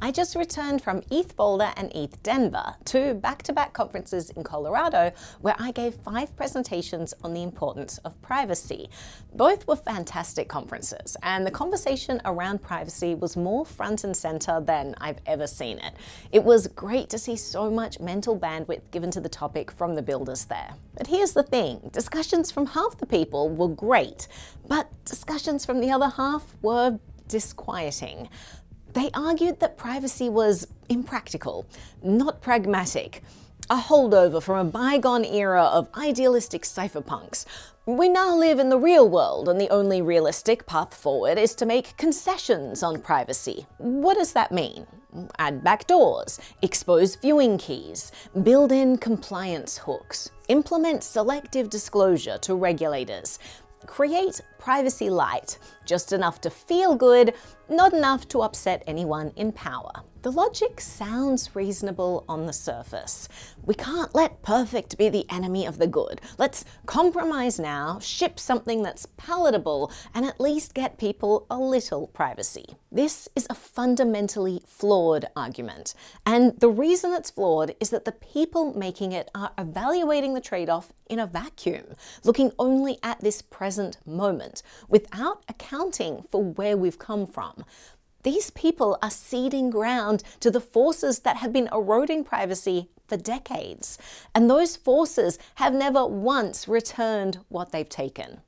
I just returned from ETH Boulder and ETH Denver, two back-to-back conferences in Colorado where I gave 5 presentations on the importance of privacy. Both were fantastic conferences, and the conversation around privacy was more front and center than I've ever seen it. It was great to see so much mental bandwidth given to the topic from the builders there. But here's the thing, discussions from half the people were great, but discussions from the other half were disquieting. They argued that privacy was impractical, not pragmatic, a holdover from a bygone era of idealistic cypherpunks. We now live in the real world, and the only realistic path forward is to make concessions on privacy. What does that mean? Add backdoors, expose viewing keys, build in compliance hooks, implement selective disclosure to regulators, create privacy light, just enough to feel good, not enough to upset anyone in power. The logic sounds reasonable on the surface. We can't let perfect be the enemy of the good. Let's compromise now, ship something that's palatable, and at least get people a little privacy. This is a fundamentally flawed argument. And the reason it's flawed is that the people making it are evaluating the trade-off in a vacuum, looking only at this present moment, without accounting for where we've come from. These people are ceding ground to the forces that have been eroding privacy for decades, and those forces have never once returned what they've taken.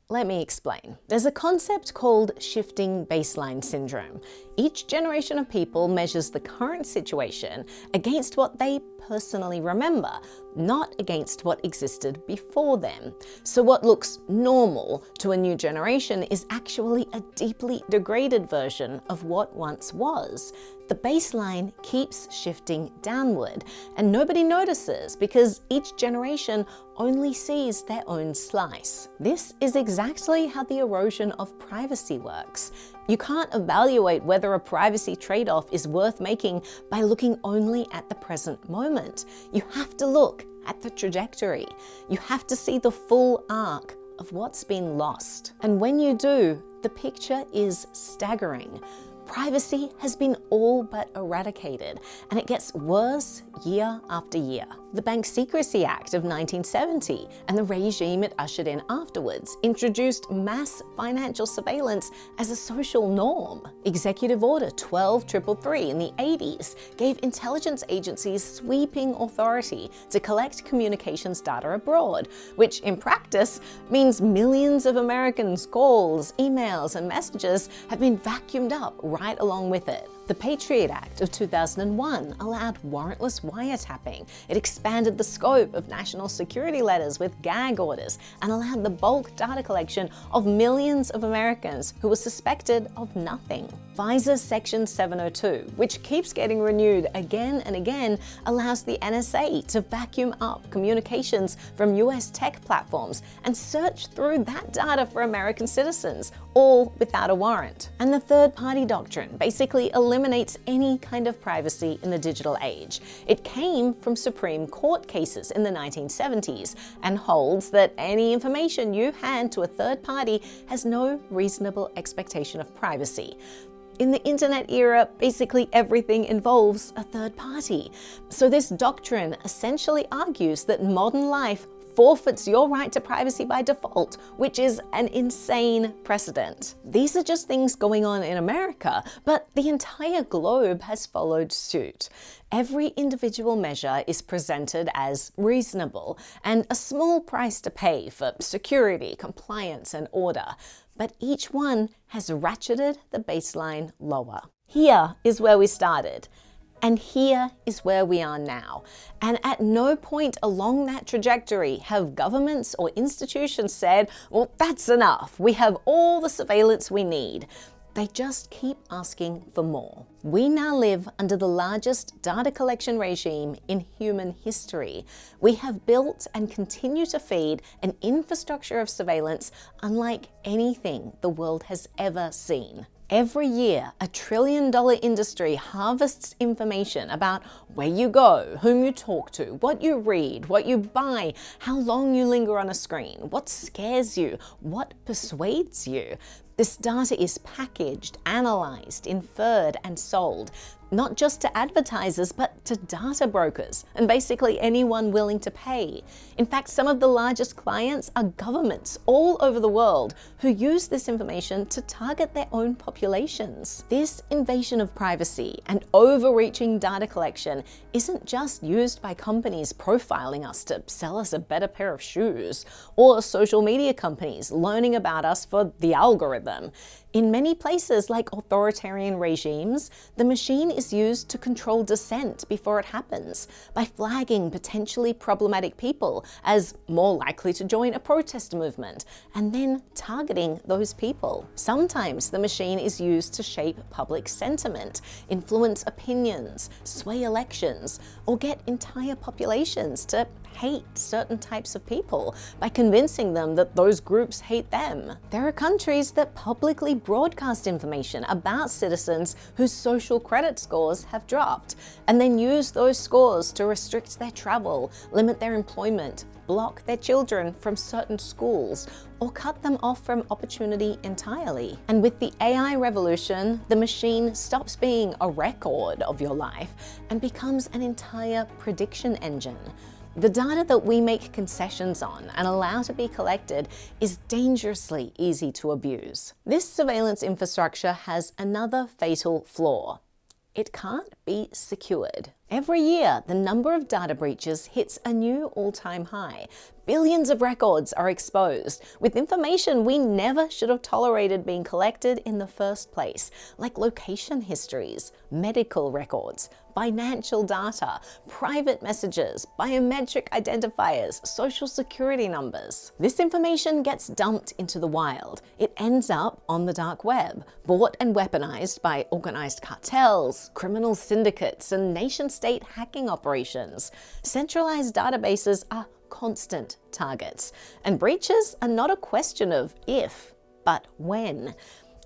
Let me explain. There's a concept called shifting baseline syndrome. Each generation of people measures the current situation against what they personally remember, not against what existed before them. So what looks normal to a new generation is actually a deeply degraded version of what once was. The baseline keeps shifting downward, and nobody notices because each generation only sees their own slice. This is exactly how the erosion of privacy works. You can't evaluate whether a privacy trade-off is worth making by looking only at the present moment. You have to look at the trajectory. You have to see the full arc of what's been lost. And when you do, the picture is staggering. Privacy has been all but eradicated, and it gets worse year after year. The Bank Secrecy Act of 1970 and the regime it ushered in afterwards introduced mass financial surveillance as a social norm. Executive Order 12333 in the 80s gave intelligence agencies sweeping authority to collect communications data abroad, which in practice means millions of Americans' calls, emails, and messages have been vacuumed up right along with it. The Patriot Act of 2001 allowed warrantless wiretapping. It expanded the scope of national security letters with gag orders and allowed the bulk data collection of millions of Americans who were suspected of nothing. FISA Section 702, which keeps getting renewed again and again, allows the NSA to vacuum up communications from US tech platforms and search through that data for American citizens, all without a warrant. And the third-party doctrine basically eliminates any kind of privacy in the digital age. It came from Supreme Court cases in the 1970s and holds that any information you hand to a third party has no reasonable expectation of privacy. In the internet era, basically everything involves a third party. So this doctrine essentially argues that modern life forfeits your right to privacy by default, which is an insane precedent. These are just things going on in America, but the entire globe has followed suit. Every individual measure is presented as reasonable and a small price to pay for security, compliance, and order. But each one has ratcheted the baseline lower. Here is where we started. And here is where we are now. And at no point along that trajectory have governments or institutions said, well, that's enough. We have all the surveillance we need. They just keep asking for more. We now live under the largest data collection regime in human history. We have built and continue to feed an infrastructure of surveillance unlike anything the world has ever seen. Every year, $1 trillion industry harvests information about where you go, whom you talk to, what you read, what you buy, how long you linger on a screen, what scares you, what persuades you. This data is packaged, analyzed, inferred, and sold. not just to advertisers, but to data brokers and basically anyone willing to pay. In fact, some of the largest clients are governments all over the world who use this information to target their own populations. This invasion of privacy and overreaching data collection isn't just used by companies profiling us to sell us a better pair of shoes, or social media companies learning about us for the algorithm. In many places, like authoritarian regimes, the machine is used to control dissent before it happens, by flagging potentially problematic people as more likely to join a protest movement, and then targeting those people. Sometimes the machine is used to shape public sentiment, influence opinions, sway elections, or get entire populations to hate certain types of people by convincing them that those groups hate them. There are countries that publicly broadcast information about citizens whose social credit scores have dropped, and then use those scores to restrict their travel, limit their employment, block their children from certain schools, or cut them off from opportunity entirely. And with the AI revolution, the machine stops being a record of your life and becomes an entire prediction engine. The data that we make concessions on and allow to be collected is dangerously easy to abuse. This surveillance infrastructure has another fatal flaw. It can't be secured. Every year, the number of data breaches hits a new all-time high. Billions of records are exposed, with information we never should have tolerated being collected in the first place, like location histories, medical records, financial data, private messages, biometric identifiers, social security numbers. This information gets dumped into the wild. It ends up on the dark web, bought and weaponized by organized cartels, criminal syndicates, and nation-state hacking operations. Centralized databases are constant targets, and breaches are not a question of if, but when.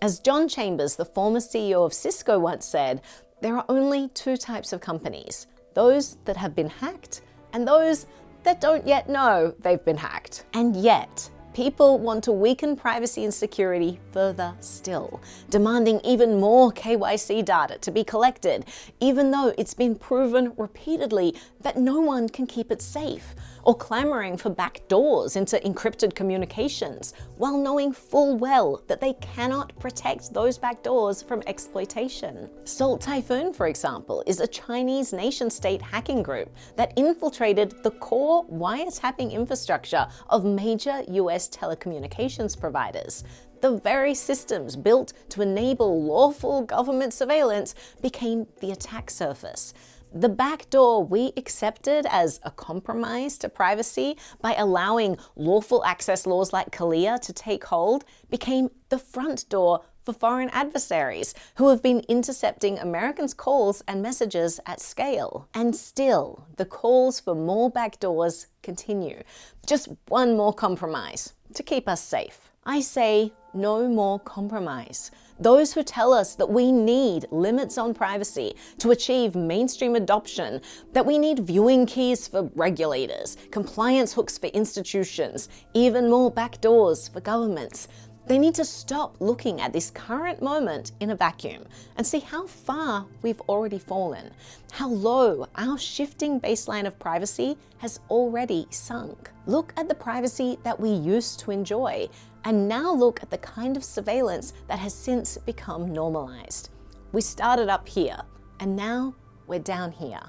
As John Chambers, the former CEO of Cisco, once said, there are only two types of companies: those that have been hacked and those that don't yet know they've been hacked. And yet, people want to weaken privacy and security further still, demanding even more KYC data to be collected, even though it's been proven repeatedly that no one can keep it safe, or clamoring for backdoors into encrypted communications, while knowing full well that they cannot protect those backdoors from exploitation. Salt Typhoon, for example, is a Chinese nation-state hacking group that infiltrated the core wiretapping infrastructure of major US telecommunications providers. The very systems built to enable lawful government surveillance became the attack surface. The backdoor we accepted as a compromise to privacy by allowing lawful access laws like CALEA to take hold became the front door for foreign adversaries who have been intercepting Americans' calls and messages at scale. And still, the calls for more backdoors continue. Just one more compromise to keep us safe. I say no more compromise. Those who tell us that we need limits on privacy to achieve mainstream adoption, that we need viewing keys for regulators, compliance hooks for institutions, even more backdoors for governments. They need to stop looking at this current moment in a vacuum and see how far we've already fallen, how low our shifting baseline of privacy has already sunk. Look at the privacy that we used to enjoy, and now look at the kind of surveillance that has since become normalized. We started up here, and now we're down here.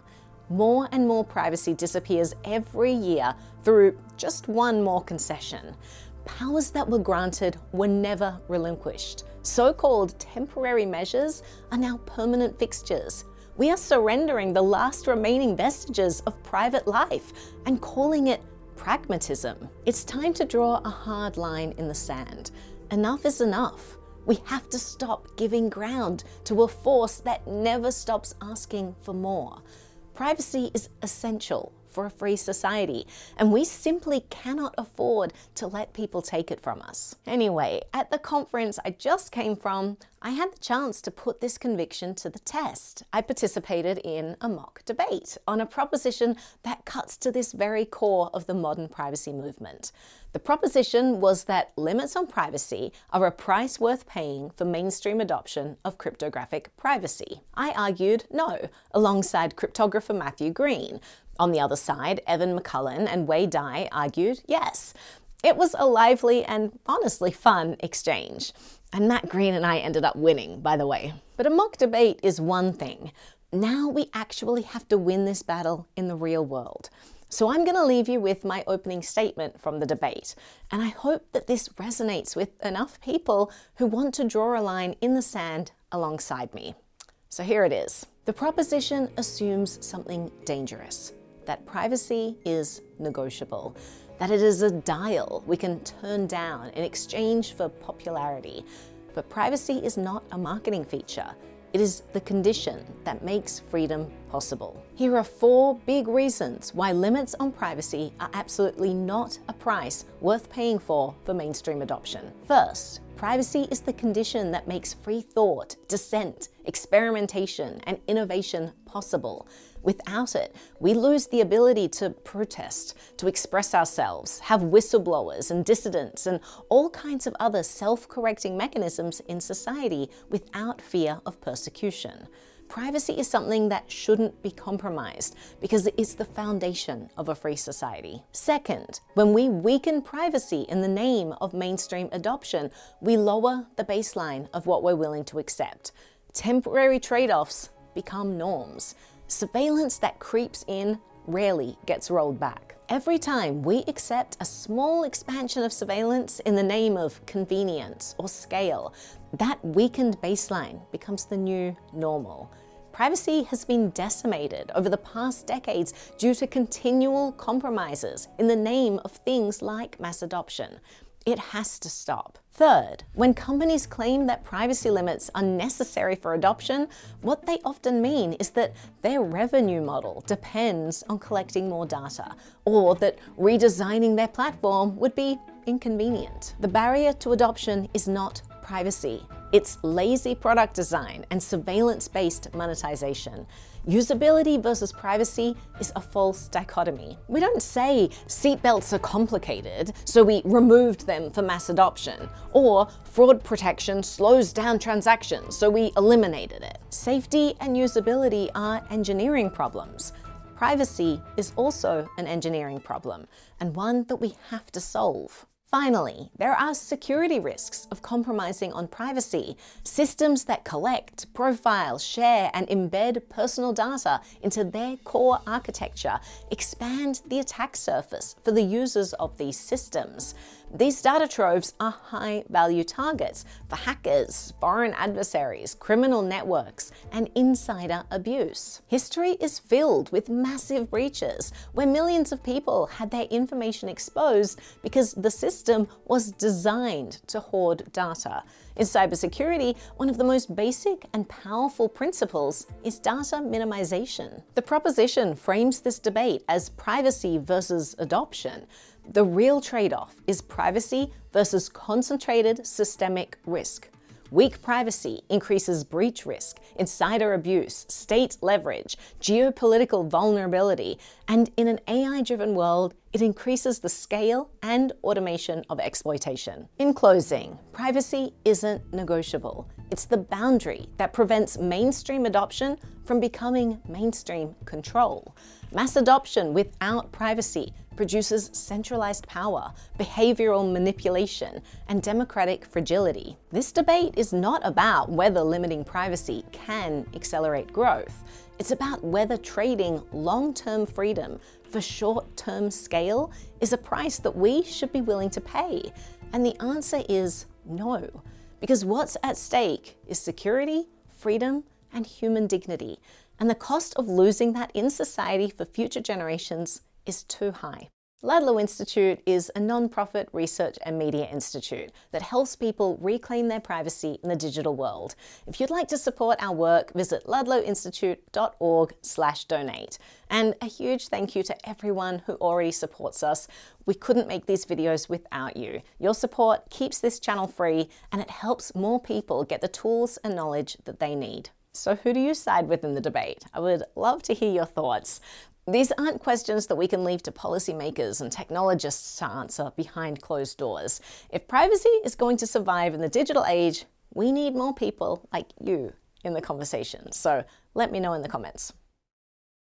More and more privacy disappears every year through just one more concession. Powers that were granted were never relinquished. So-called temporary measures are now permanent fixtures. We are surrendering the last remaining vestiges of private life and calling it pragmatism. It's time to draw a hard line in the sand. Enough is enough. We have to stop giving ground to a force that never stops asking for more. Privacy is essential for a free society, and we simply cannot afford to let people take it from us. Anyway, at the conference I just came from, I had the chance to put this conviction to the test. I participated in a mock debate on a proposition that cuts to this very core of the modern privacy movement. The proposition was that limits on privacy are a price worth paying for mainstream adoption of cryptographic privacy. I argued no, alongside cryptographer Matthew Green. On the other side, Evan McCullen and Wei Dai argued yes. It was a lively and honestly fun exchange. And Matt Green and I ended up winning, by the way. But a mock debate is one thing. Now we actually have to win this battle in the real world. So I'm going to leave you with my opening statement from the debate, and I hope that this resonates with enough people who want to draw a line in the sand alongside me. So here it is. The proposition assumes something dangerous, that privacy is negotiable, that it is a dial we can turn down in exchange for popularity. But privacy is not a marketing feature. It is the condition that makes freedom possible. Here are 4 big reasons why limits on privacy are absolutely not a price worth paying for mainstream adoption. First, privacy is the condition that makes free thought, dissent, experimentation, and innovation possible. Without it, we lose the ability to protest, to express ourselves, have whistleblowers and dissidents, and all kinds of other self-correcting mechanisms in society without fear of persecution. Privacy is something that shouldn't be compromised because it is the foundation of a free society. Second, when we weaken privacy in the name of mainstream adoption, we lower the baseline of what we're willing to accept. Temporary trade-offs become norms. Surveillance that creeps in rarely gets rolled back. Every time we accept a small expansion of surveillance in the name of convenience or scale, that weakened baseline becomes the new normal. Privacy has been decimated over the past decades due to continual compromises in the name of things like mass adoption. It has to stop. Third, when companies claim that privacy limits are necessary for adoption, what they often mean is that their revenue model depends on collecting more data, or that redesigning their platform would be inconvenient. The barrier to adoption is not privacy. It's lazy product design and surveillance-based monetization. Usability versus privacy is a false dichotomy. We don't say seatbelts are complicated, so we removed them for mass adoption, or fraud protection slows down transactions, so we eliminated it. Safety and usability are engineering problems. Privacy is also an engineering problem, and one that we have to solve. Finally, there are security risks of compromising on privacy. Systems that collect, profile, share, and embed personal data into their core architecture expand the attack surface for the users of these systems. These data troves are high-value targets for hackers, foreign adversaries, criminal networks, and insider abuse. History is filled with massive breaches where millions of people had their information exposed because the system was designed to hoard data. In cybersecurity, one of the most basic and powerful principles is data minimization. The proposition frames this debate as privacy versus adoption. The real trade-off is privacy versus concentrated systemic risk. Weak privacy increases breach risk, insider abuse, state leverage, geopolitical vulnerability, and in an AI-driven world, it increases the scale and automation of exploitation. In closing, privacy isn't negotiable. It's the boundary that prevents mainstream adoption from becoming mainstream control. Mass adoption without privacy produces centralized power, behavioral manipulation, and democratic fragility. This debate is not about whether limiting privacy can accelerate growth. It's about whether trading long-term freedom for short-term scale is a price that we should be willing to pay. And the answer is no, because what's at stake is security, freedom, and human dignity. And the cost of losing that in society for future generations is too high. Ludlow Institute is a non-profit research and media institute that helps people reclaim their privacy in the digital world. If you'd like to support our work, visit ludlowinstitute.org/donate. And a huge thank you to everyone who already supports us. We couldn't make these videos without you. Your support keeps this channel free, and it helps more people get the tools and knowledge that they need. So who do you side with in the debate? I would love to hear your thoughts. These aren't questions that we can leave to policymakers and technologists to answer behind closed doors. If privacy is going to survive in the digital age, we need more people like you in the conversation. So let me know in the comments.